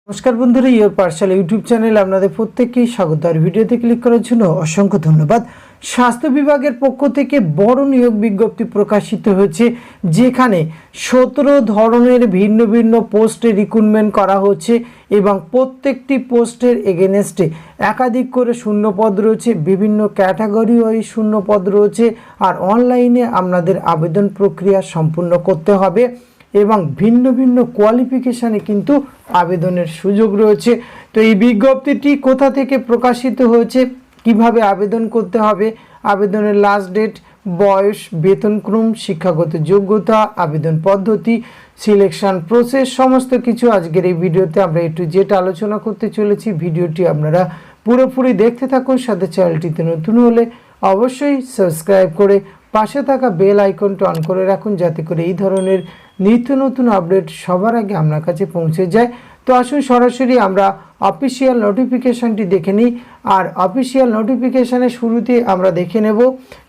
নমস্কার বন্ধুরা, your Pathsala YouTube চ্যানেলে আপনাদের প্রত্যেককেই স্বাগত। আর ভিডিওতে ক্লিক করার জন্য অসংখ্য ধন্যবাদ। স্বাস্থ্য বিভাগের পক্ষ থেকে বড় নিয়োগ বিজ্ঞপ্তি প্রকাশিত হয়েছে, যেখানে 17 ধরনের ভিন্ন ভিন্ন পোস্টে রিক্রুটমেন্ট করা হচ্ছে এবং প্রত্যেকটি পোস্টের এগেনস্টে একাধিক করে শূন্যপদ রয়েছে, বিভিন্ন ক্যাটাগরি ওয়াইজ শূন্যপদ রয়েছে। আর অনলাইনে আপনাদের আবেদন প্রক্রিয়া সম্পূর্ণ করতে হবে এবং ভিন্ন ভিন্ন কোয়ালিফিকেশানে কিন্তু আবেদনের সুযোগ রয়েছে। তো এই বিজ্ঞপ্তিটি কোথা থেকে প্রকাশিত হয়েছে, কিভাবে আবেদন করতে হবে, আবেদনের লাস্ট ডেট, বয়স, বেতনক্রম, শিক্ষাগত যোগ্যতা, আবেদন পদ্ধতি, সিলেকশন প্রসেস, সমস্ত কিছু আজকের এই ভিডিওতে আমরা একটু যেটা আলোচনা করতে চলেছি। ভিডিওটি আপনারা পুরোপুরি দেখতে থাকুন। সাথে চ্যানেলটিতে নতুন হলে অবশ্যই সাবস্ক্রাইব করে পাশে থাকা বেল আইকনটা অন করে রাখুন, যাতে করে এই ধরনের নিত্য নতুন আপডেট সবার আগে আপনার কাছে পৌঁছে যায়। তো আসুন সরাসরি আমরা অফিসিয়াল নোটিফিকেশানটি দেখে নিই। আর অফিসিয়াল নোটিফিকেশানের শুরুতে আমরা দেখে নেব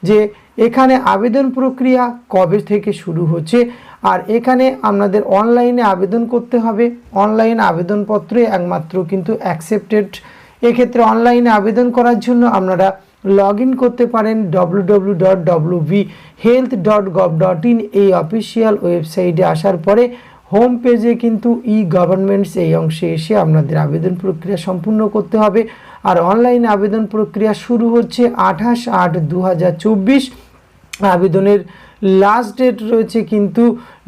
যে এখানে আবেদন প্রক্রিয়া কবে থেকে শুরু হচ্ছে। আর এখানে আপনাদের অনলাইনে আবেদন করতে হবে। অনলাইন আবেদনপত্রে একমাত্র কিন্তু অ্যাকসেপ্টেড। এক্ষেত্রে অনলাইনে আবেদন করার জন্য আপনারা লগ ইন করতে পারেন www.whealth.gov.in এই অফিসিয়াল ওয়েবসাইটে। আসার পরে হোম পেজে কিন্তু গভর্নমেন্টস এই অংশে এসে আপনাদের আবেদন প্রক্রিয়া সম্পূর্ণ করতে হবে। আর অনলাইন আবেদন প্রক্রিয়া শুরু হচ্ছে 28/8/2024। আবেদনের লাস্ট ডেট রয়েছে কিন্তু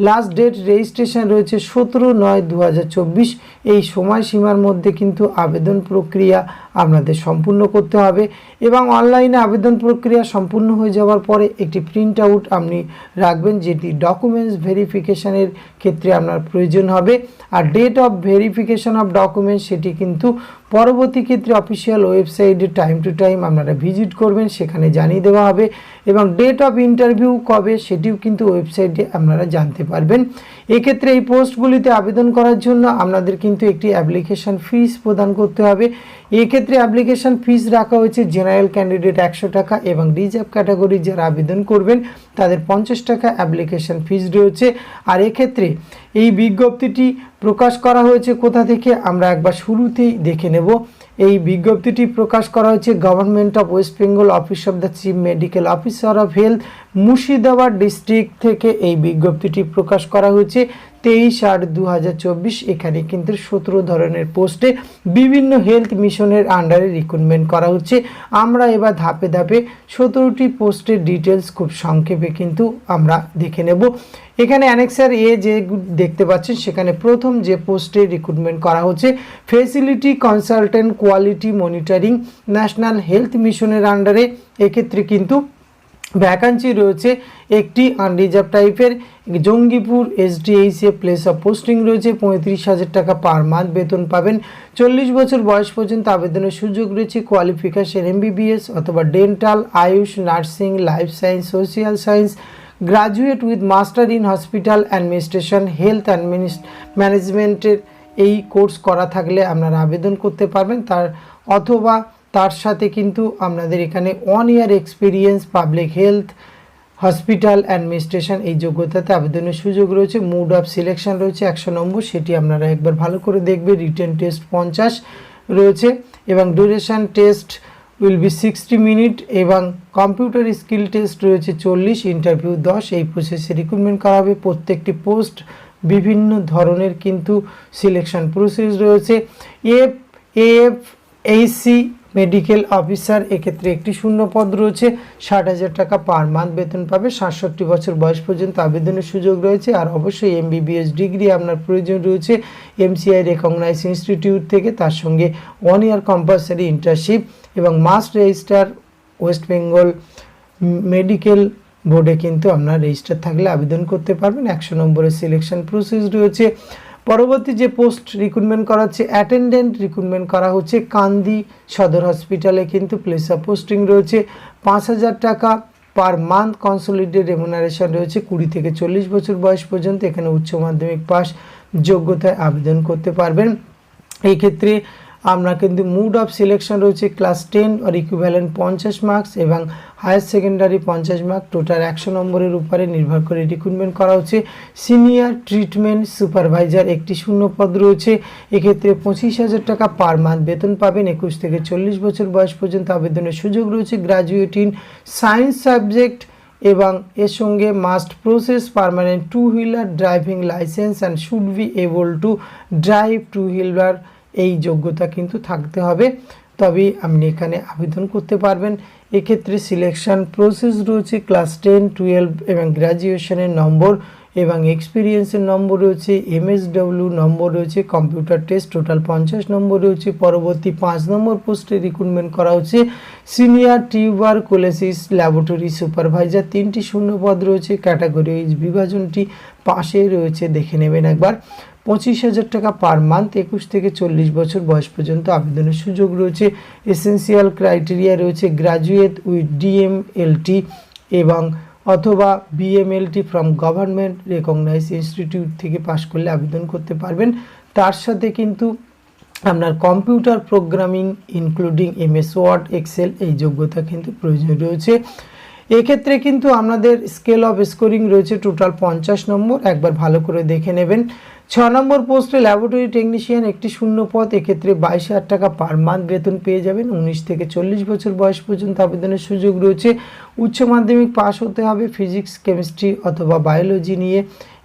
লাস্ট ডেট রেজিস্ট্রেশন রয়েছে 17/9/2024। এই সময়সীমার মধ্যে কিন্তু আবেদন প্রক্রিয়া আপনাদের সম্পূর্ণ করতে হবে এবং অনলাইনে আবেদন প্রক্রিয়া সম্পূর্ণ হয়ে যাওয়ার পরে একটি প্রিন্ট আউট আপনি রাখবেন, যেটি ডকুমেন্টস ভেরিফিকেশানের ক্ষেত্রে আপনার প্রয়োজন হবে। আর date of verification of documents সেটি কিন্তু পরবর্তী ক্ষেত্রে অফিসিয়াল ওয়েবসাইটে টাইম টু টাইম আপনারা ভিজিট করবেন, সেখানে জানিয়ে দেওয়া হবে। এবং ডেট অফ ইন্টারভিউ কবে সেটিও কিন্তু ওয়েবসাইটে আপনারা জানতে পারবেন। এক্ষেত্রে এই পোস্টগুলিতে আবেদন করার জন্য আপনাদের কিন্তু একটি অ্যাপ্লিকেশান ফিস প্রদান করতে হবে। এক্ষেত্রে অ্যাপ্লিকেশান ফিস রাখা হয়েছে জেনারেল ক্যান্ডিডেট 100 টাকা এবং রিজার্ভ ক্যাটাগরি যারা আবেদন করবেন তাদের 50 টাকা অ্যাপ্লিকেশান ফিস রয়েছে। আর এক্ষেত্রে এই বিজ্ঞপ্তিটি প্রকাশ করা হয়েছে কোথা থেকে আমরা একবার শুরুতেই দেখে নেব। এই বিজ্ঞপ্তিটি প্রকাশ করা হয়েছে government of West Bengal, office of the chief medical officer of health, Murshidabad district থেকে এই বিজ্ঞপ্তিটি প্রকাশ করা হয়েছে 23/8/2024। এখানে কিন্তু 17 ধরনের পোস্টে বিভিন্ন হেলথ মিশনের আন্ডারে রিক্রুটমেন্ট করা হচ্ছে। আমরা এবার ধাপে ধাপে 17টি পোস্টের ডিটেলস খুব সংক্ষেপে কিন্তু আমরা দেখে নেব। এখানে অ্যানেক্সার এ যে দেখতে পাচ্ছেন, সেখানে প্রথম যে পোস্টে রিক্রুটমেন্ট করা হচ্ছে facility consultant quality monitoring, national health মিশনের আন্ডারে। এক্ষেত্রে কিন্তু ভ্যাকান্সি রয়েছে একটি আনরিজার্ভ টাইপের। Jangipur SDHC place of posting রয়েছে। 35,000 টাকা পার মান্থ বেতন পাবেন। 40 বছর বয়স পর্যন্ত আবেদনের সুযোগ রয়েছে। কোয়ালিফিকেশন MBBS অথবা dental, Ayush, nursing, life science, social science, graduate with master in hospital administration, health ম্যানেজমেন্টের এই কোর্স করা থাকলে আপনারা আবেদন করতে পারবেন। অথবা তার সাথে কিন্তু আপনাদের এখানে 1 year experience public health hospital administration এই যোগ্যতাতে আবেদনের সুযোগ রয়েছে। মোড অফ সিলেকশন রয়েছে 100 নম্বর, সেটি আপনারা একবার ভালো করে দেখবে। রিটেন টেস্ট 50 রয়েছে এবং duration test will be 60 minute এবং কম্পিউটার স্কিল টেস্ট রয়েছে 40, ইন্টারভিউ 10। এই প্রসেসে রিক্রুটমেন্ট করা হবে। প্রত্যেকটি পোস্ট বিভিন্ন ধরনের কিন্তু সিলেকশন প্রসেস রয়েছে। AFHC মেডিকেল অফিসার, এক্ষেত্রে একটি শূন্যপদ রয়েছে। 60,000 টাকা পার মান্থ বেতন পাবে। 67 বছর বয়স পর্যন্ত আবেদনের সুযোগ রয়েছে। আর অবশ্যই MBBS ডিগ্রি আপনার প্রয়োজন রয়েছে MCI রেকগনাইজ ইনস্টিটিউট থেকে। তার সঙ্গে 1 ইয়ার কম্পালসারি ইন্টার্নশিপ এবং must register West Bengal medical বোর্ডে কিন্তু আপনার রেজিস্টার থাকলে আবেদন করতে পারবেন। 100 নম্বরের সিলেকশন প্রসেস রয়েছে। পরবর্তী যে পোস্ট রিক্রুটমেন্ট করা হচ্ছে অ্যাটেন্ডেন্ট রিক্রুটমেন্ট করা হচ্ছে কান্দি সদর হসপিটালে কিন্তু প্লেস অফ পোস্টিং রয়েছে। 5,000 টাকা পার মান্থ কনসোলিডেটেড রেমুনারেশন রয়েছে। 20 থেকে 40 বছর বয়স পর্যন্ত এখানে উচ্চ মাধ্যমিক পাস যোগ্যতায় আবেদন করতে পারবেন। এই ক্ষেত্রে আমরা কিন্তু মুড অফ সিলেকশন রয়েছে ক্লাস 10 আর ইকুইভ্যালেন্ট 50 মার্কস এবং হায়ার সেকেন্ডারি 50 মার্ক, টোটাল 100 নম্বরের উপরে নির্ভর করে রিক্রুটমেন্ট করা হচ্ছে। সিনিয়র ট্রিটমেন্ট সুপারভাইজার একটি শূন্য পদ রয়েছে, এক্ষেত্রে 25,000 টাকা পার মান্থ বেতন পাবেন। 21 থেকে 40 বছর বয়স পর্যন্ত আবেদনের সুযোগ রয়েছে। গ্রাজুয়েট ইন সায়েন্স সাবজেক্ট এবং এর সঙ্গে must process permanent two wheeler driving licence and should be able to drive two wheeler, এই যোগ্যতা কিন্তু থাকতে হবে, তবেই আপনি এখানে আবেদন করতে পারবেন। এক্ষেত্রে সিলেকশন প্রসেস রয়েছে ক্লাস 10, 12 এবং গ্র্যাজুয়েশনের নম্বর এবং এক্সপিরিয়েন্সের নম্বর রয়েছে, MSW নম্বর রয়েছে, কম্পিউটার টেস্ট টোটাল 50 নম্বর রয়েছে। পরবর্তী 5 নম্বর পোস্টে রিক্রুটমেন্ট করা হচ্ছে সিনিয়র টিউবারকুলোসিস ল্যাবরেটরি সুপারভাইজার, 3টি শূন্য পদ রয়েছে। ক্যাটাগরি বিভাজনটি পাশে রয়েছে, দেখে নেবেন একবার। 25,000 টাকা পার মান্থ, 21 থেকে 40 বছর বয়স পর্যন্ত আবেদনের সুযোগ রয়েছে। এসেন্সিয়াল ক্রাইটেরিয়া রয়েছে গ্রাজুয়েট উইথ DMLT এবং অথবা BMLT from government recognise institute থেকে পাশ করলে আবেদন করতে পারবেন। তার সাথে কিন্তু আপনার computer programming including MS word, excel এই যোগ্যতা কিন্তু প্রয়োজন রয়েছে। এক্ষেত্রে কিন্তু আপনাদের স্কেল অফ স্কোরিং রয়েছে টোটাল 50 নম্বর, একবার ভালো করে দেখে নেবেন। 6 নম্বর পোস্টে ল্যাবরেটরি টেকনিশিয়ান একটি শূন্য পদ, এক্ষেত্রে 22,000 টাকা পার মান্থ বেতন পেয়ে যাবেন। 19 থেকে 40 বছর বয়স পর্যন্ত আবেদনের সুযোগ রয়েছে। উচ্চ মাধ্যমিক পাস হতে হবে ফিজিক্স, কেমিস্ট্রি অথবা বায়োলজি নিয়ে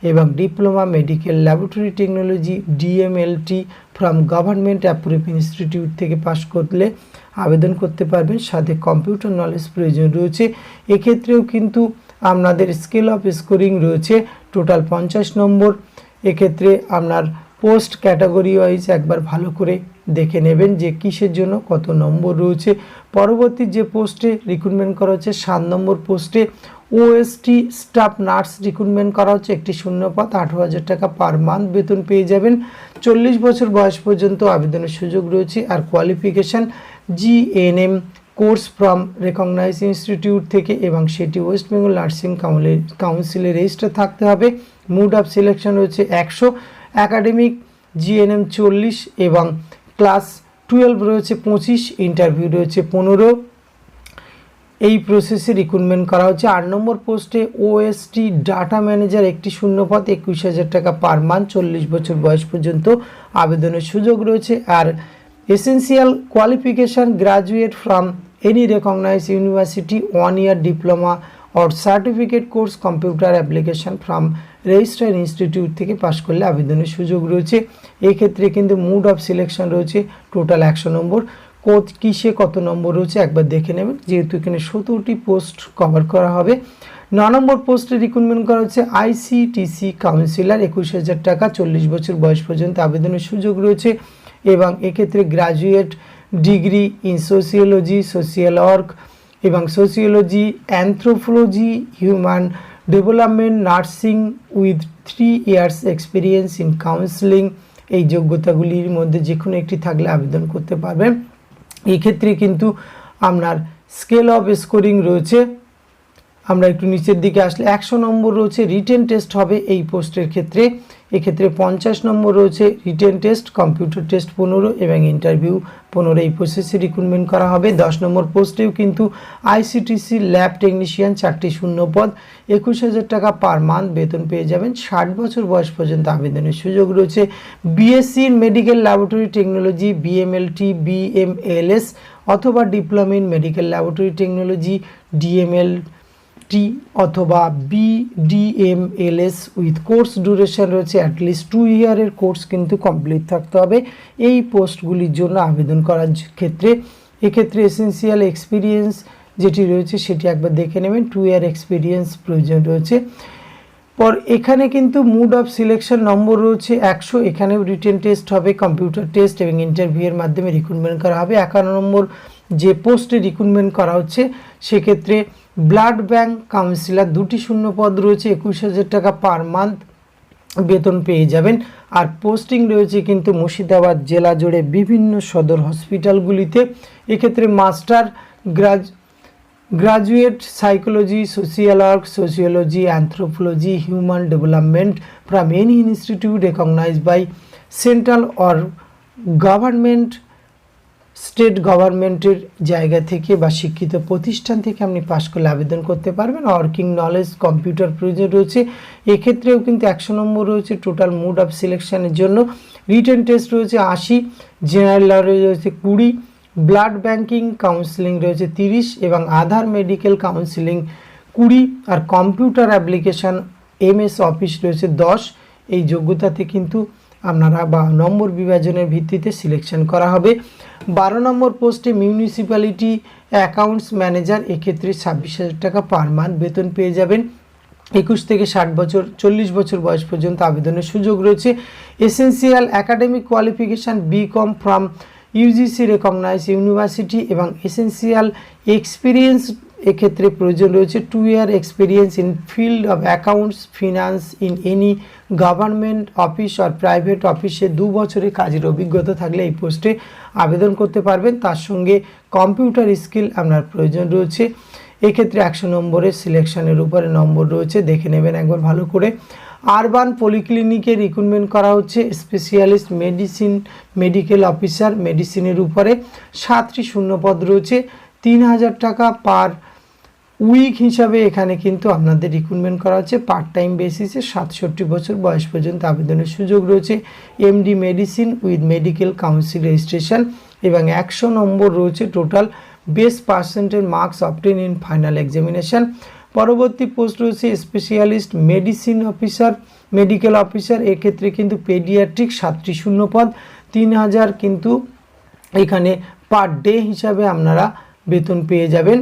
এবং diploma medical laboratory technology DMLT from government approve institute থেকে পাশ করলে আবেদন করতে পারবেন। সাথে কম্পিউটার নলেজ প্রয়োজন রয়েছে। এক্ষেত্রেও কিন্তু আপনাদের স্কেল অফ স্কোরিং রয়েছে টোটাল 50 নম্বর। এক্ষেত্রে আপনার পোস্ট ক্যাটাগরি ওয়াইজ একবার ভালো করে দেখে নেবেন যে কিসের জন্য কত নম্বর রয়েছে। পরবর্তী যে পোস্টে রিক্রুটমেন্ট করা হচ্ছে 7 নম্বর পোস্টে OST স্টাফ নার্স রিক্রুটমেন্ট করা হচ্ছে, একটি শূন্য পদ, 18,000 টাকা পার মান্থ বেতন পেয়ে যাবেন। 40 বছর বয়স পর্যন্ত আবেদনের সুযোগ রয়েছে। আর qualification GNM course from recognise institute থেকে এবং সেটি ওয়েস্ট বেঙ্গল নার্সিং কাউন্সিলে রেজিস্টার থাকতে হবে। মুড অফ সিলেকশন রয়েছে 100, একাডেমিক GNM 40 এবং ক্লাস 12 রয়েছে 25, ইন্টারভিউ রয়েছে 15। এই প্রসেসে রিক্রুটমেন্ট করা হচ্ছে। 8 নম্বর পোস্টে OST ডাটা ম্যানেজার একটি শূন্য পদ, 21,000 টাকা পার মান্থ, 40 বছর বয়স পর্যন্ত আবেদনের সুযোগ রয়েছে। আর essential qualification graduate from any recognise university 1 year diploma or certificate course computer application from registered institute থেকে পাশ করলে আবেদনের সুযোগ রয়েছে। এক্ষেত্রে কিন্তু মুড অফ সিলেকশন রয়েছে টোটাল 100 নম্বর। কিসে কত নম্বর রয়েছে একবার দেখে নেবেন, যেহেতু এখানে 17টি পোস্ট কভার করা হবে। 9 নম্বর পোস্টে রিক্রুটমেন্ট করা হচ্ছে ICTC কাউন্সিলর, 21,000 টাকা, 40 বছর বয়স পর্যন্ত আবেদনের সুযোগ রয়েছে এবং এক্ষেত্রে graduate degree in sociology, social work এবং sociology, anthropology, human development, nursing with 3 years experience in counselling, এই যোগ্যতাগুলির মধ্যে যে কোনো একটি থাকলে আবেদন করতে পারবেন। এই ক্ষেত্রে কিন্তু আপনার স্কেল অফ স্কোরিং রয়েছে, আমরা একটু নিচের দিকে আসলে 100 নম্বর রয়েছে। রিটেন টেস্ট হবে এই পোস্টের ক্ষেত্রে, এক্ষেত্রে 50 নম্বর রয়েছে। রিটেন টেস্ট, কম্পিউটার টেস্ট 15 এবং ইন্টারভিউ 15। এই প্রসেসে রিক্রুটমেন্ট করা হবে। 10 নম্বর পোস্টেও কিন্তু ICTC ল্যাব টেকনিশিয়ান 4টি শূন্য পদ, 21,000 টাকা পার মান্থ বেতন পেয়ে যাবেন। 60 বছর বয়স পর্যন্ত আবেদনের সুযোগ রয়েছে। BSc in medical laboratory technology BMLT BMLS অথবা diploma in medical laboratory technology DMLT অথবা BDMLS উইথ কোর্স ডিউরেশন রয়েছে অ্যাটলিস্ট 2 year কোর্স কিন্তু কমপ্লিট থাকতে হবে এই পোস্টগুলির জন্য আবেদন করার ক্ষেত্রে। এক্ষেত্রে এসেন্সিয়াল এক্সপিরিয়েন্স যেটি রয়েছে সেটি একবার দেখে নেবেন, 2 year এক্সপিরিয়েন্স প্রয়োজন রয়েছে। পর এখানে কিন্তু মুড অফ সিলেকশন নম্বর রয়েছে 100, এখানেও রিটেন টেস্ট হবে, কম্পিউটার টেস্ট এবং ইন্টারভিউয়ের মাধ্যমে রিক্রুটমেন্ট করা হবে। 51 নম্বর যে পোস্টে রিক্রুটমেন্ট করা হচ্ছে সেক্ষেত্রে ব্লাড ব্যাংক কাউন্সিলর 2টি শূন্য পদ রয়েছে, 21,000 টাকা পার মান্থ বেতন পেয়ে যাবেন। আর পোস্টিং রয়েছে কিন্তু মুর্শিদাবাদ জেলা জুড়ে বিভিন্ন সদর হসপিটালগুলিতে। এক্ষেত্রে master graduate psychology, social work, sociology, anthropology, human development from any institute recognised by central or government state গভর্নমেন্টের জায়গা থেকে বা শিক্ষিত প্রতিষ্ঠান থেকে আপনি পাশ করলে আবেদন করতে পারবেন। ওয়ার্কিং নলেজ কম্পিউটার প্রয়োজন রয়েছে, এক্ষেত্রেও কিন্তু 100 নম্বর রয়েছে টোটাল মুড অফ সিলেকশনের জন্য। রিটেন টেস্ট রয়েছে 80, জেনারেল রয়েছে 20, ব্লাড ব্যাংকিং কাউন্সিলিং রয়েছে 30 এবং আধার মেডিকেল কাউন্সিলিং 20, আর কম্পিউটার অ্যাপ্লিকেশান MS অফিস রয়েছে 10। এই যোগ্যতাতে কিন্তু আপনারা বা নম্বর বিভাজনের ভিত্তিতে সিলেকশন করা হবে। 12 নম্বর পোস্টে মিউনিসিপ্যালিটি অ্যাকাউন্টস ম্যানেজার, এক্ষেত্রে 26,000 টাকা পার মান্থ বেতন পেয়ে যাবেন। 21 থেকে 60 বছর 40 বছর বয়স পর্যন্ত আবেদনের সুযোগ রয়েছে। Essential academic qualification BCom from UGC recognise university এবং এসেন্সিয়াল এক্সপিরিয়েন্স, এক্ষেত্রে প্রয়োজন রয়েছে 2 year experience in field of accounts finance in any government office আর প্রাইভেট অফিসে 2 বছরের কাজের অভিজ্ঞতা থাকলে এই পোস্টে আবেদন করতে পারবেন। তার সঙ্গে কম্পিউটার স্কিল আপনার প্রয়োজন রয়েছে। এক্ষেত্রে 100 নম্বরের সিলেকশনের উপরে নম্বর রয়েছে, দেখে নেবেন একবার ভালো করে। আরবান পলিক্লিনিকে রিক্রুটমেন্ট করা হচ্ছে স্পেশালিস্ট মেডিসিন মেডিকেল অফিসার মেডিসিনের উপরে। 7টি শূন্যপদ রয়েছে, 3,000 টাকা পার উইক হিসাবে এখানে কিন্তু আপনাদের রিক্রুটমেন্ট করা হচ্ছে পার্ট টাইম বেসিসে। 67 বছর বয়স পর্যন্ত আবেদনের সুযোগ রয়েছে। MD medicine with medical council registration এবং 100 নম্বর রয়েছে টোটাল বেস্ট পার্সেন্টের marks obtain in final examination. পরবর্তী পোস্ট রয়েছে specialist medicine officer medical officer, এক্ষেত্রে কিন্তু পেডিয়াট্রিক 7টি শূন্যপদ, 3,000 কিন্তু এখানে পার ডে হিসাবে আপনারা বেতন পেয়ে যাবেন।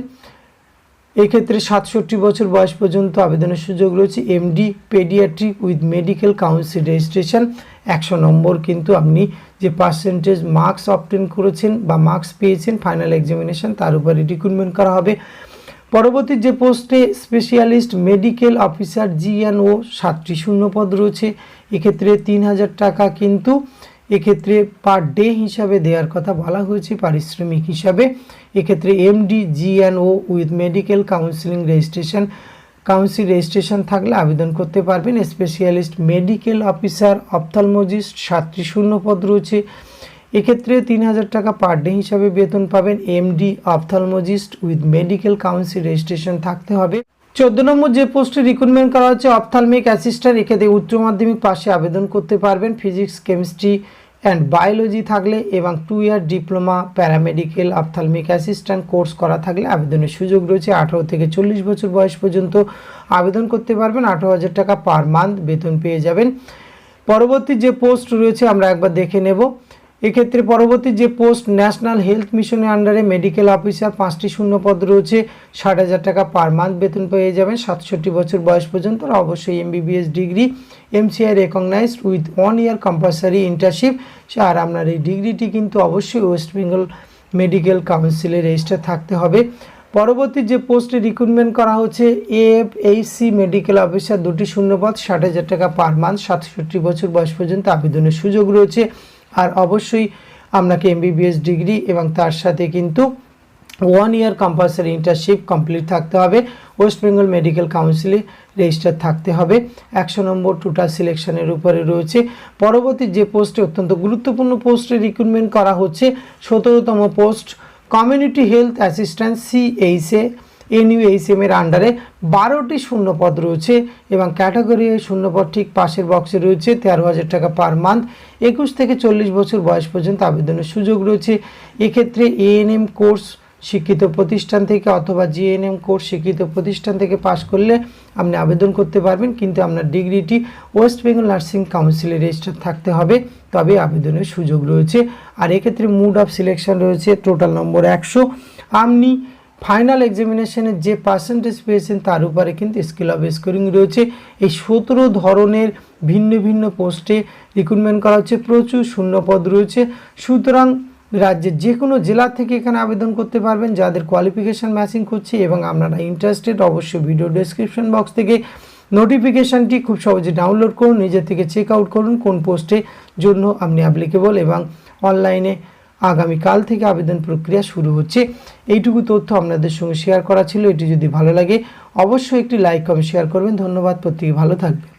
এক্ষেত্রে 67 বছর বয়স পর্যন্ত আবেদনের সুযোগ রয়েছে। MD paediatric with medical council registration, 100 নম্বর কিন্তু আপনি যে পার্সেন্টেজ মার্কস অবটেন করেছেন বা মার্কস পেয়েছেন ফাইনাল এক্সামিনেশন তার উপরে রিক্রুটমেন্ট করা হবে। পরবর্তী যে পোস্টে স্পেশালিস্ট মেডিকেল অফিসার GNO 7টি শূন্যপদ রয়েছে, এক্ষেত্রে 3,000 টাকা কিন্তু এক্ষেত্রে পার ডে হিসাবে দেওয়ার কথা বলা হয়েছে পারিশ্রমিক হিসাবে। এক্ষেত্রে MD GNO with medical counselling registration council registration থাকলে আবেদন করতে পারবেন। স্পেশালিস্ট মেডিকেল অফিসার অপথলমোলজিস্ট 7টি শূন্যপদ রয়েছে, এক্ষেত্রে 3,000 টাকা পার ডে হিসাবে বেতন পাবেন। MD ophthalmologist with medical council registration থাকতে হবে। 14 নম্বর যে পোস্টে রিক্রুটমেন্ট করা হচ্ছে অপথলমিক অ্যাসিস্ট্যান্ট, এক্ষেত্রে উচ্চ মাধ্যমিক পাশে আবেদন করতে পারবেন। ফিজিক্স কেমিস্ট্রি অ্যান্ড বায়োলজি থাকলে এবং 2 year diploma paramedical ophthalmic assistant course করা থাকলে আবেদনের সুযোগ রয়েছে। 18 থেকে 40 বছর বয়স পর্যন্ত আবেদন করতে পারবেন। 18,000 টাকা পার মান্থ বেতন পেয়ে যাবেন। পরবর্তী যে পোস্ট রয়েছে আমরা একবার দেখে নেব। এক্ষেত্রে পরবর্তী যে পোস্ট ন্যাশনাল হেলথ মিশনের আন্ডারে মেডিকেল অফিসার 5টি শূন্যপদ রয়েছে, 60,000 টাকা পার মান্থ বেতন পেয়ে যাবেন। 67 বছর বয়স পর্যন্ত অবশ্যই MBBS degree MCI recognised with 1 year compulsory internship, আর আপনার এই ডিগ্রিটি কিন্তু অবশ্যই ওয়েস্ট বেঙ্গল মেডিকেল কাউন্সিলে রেজিস্টার থাকতে হবে। পরবর্তী যে পোস্টে রিক্রুটমেন্ট করা হচ্ছে AFHC মেডিকেল অফিসার 2টি শূন্যপদ, 60,000 টাকা পার মান্থ, 67 বছর বয়স পর্যন্ত আবেদনের সুযোগ রয়েছে। আর অবশ্যই আপনাকে MBBS ডিগ্রি এবং তার সাথে কিন্তু 1 year কম্পালসারি ইন্টার্নশিপ কমপ্লিট থাকতে হবে, ওয়েস্ট বেঙ্গল মেডিকেল কাউন্সিলে রেজিস্টার থাকতে হবে। 100 নম্বর টোটাল সিলেকশনের উপরে রয়েছে। পরবর্তী যে পোস্টে অত্যন্ত গুরুত্বপূর্ণ পোস্টে রিক্রুটমেন্ট করা হচ্ছে 17তম post community health assistant CHA NUHM এর আন্ডারে 12টি শূন্যপদ রয়েছে এবং ক্যাটাগরি শূন্যপদ ঠিক পাশের বক্সে রয়েছে। 13,000 টাকা পার মান্থ, 21 থেকে 40 বছর বয়স পর্যন্ত আবেদনের সুযোগ রয়েছে। এক্ষেত্রে ANM কোর্স শিক্ষিত প্রতিষ্ঠান থেকে অথবা GNM কোর্স শিক্ষিত প্রতিষ্ঠান থেকে পাশ করলে আপনি আবেদন করতে পারবেন, কিন্তু আপনার ডিগ্রিটি ওয়েস্ট বেঙ্গল নার্সিং কাউন্সিলে রেজিস্টার থাকতে হবে, তবে আবেদনের সুযোগ রয়েছে। আর এক্ষেত্রে মুড অফ সিলেকশন রয়েছে টোটাল নম্বর 100। আপনি ফাইনাল এক্সামিনেশনের যে পার্সেন্টেজ পেয়েছেন তার উপরে কিন্তু স্কেল অফ স্কোরিং রয়েছে। এই 17 ধরনের ভিন্ন ভিন্ন পোস্টে রিক্রুটমেন্ট করা হচ্ছে, প্রচুর শূন্যপদ রয়েছে। সুতরাং রাজ্যের যে কোনো জেলা থেকে এখানে আবেদন করতে পারবেন যাদের কোয়ালিফিকেশান ম্যাচিং করছে এবং আপনারা ইন্টারেস্টেড অবশ্যই ভিডিও ডেসক্রিপশন বক্স থেকে নোটিফিকেশানটি খুব সহজে ডাউনলোড করুন, নিজে থেকে চেক আউট করুন কোন পোস্টের জন্য আপনি অ্যাপ্লিকেবল, এবং অনলাইনে আগামীকাল থেকে আবেদন প্রক্রিয়া শুরু হচ্ছে। এইটুকু তথ্য আপনাদের সঙ্গে শেয়ার করা ছিল। এটি যদি ভালো লাগে অবশ্যই একটি লাইক কমেন্ট শেয়ার করবেন। ধন্যবাদ, প্রত্যেকে ভালো থাকবেন।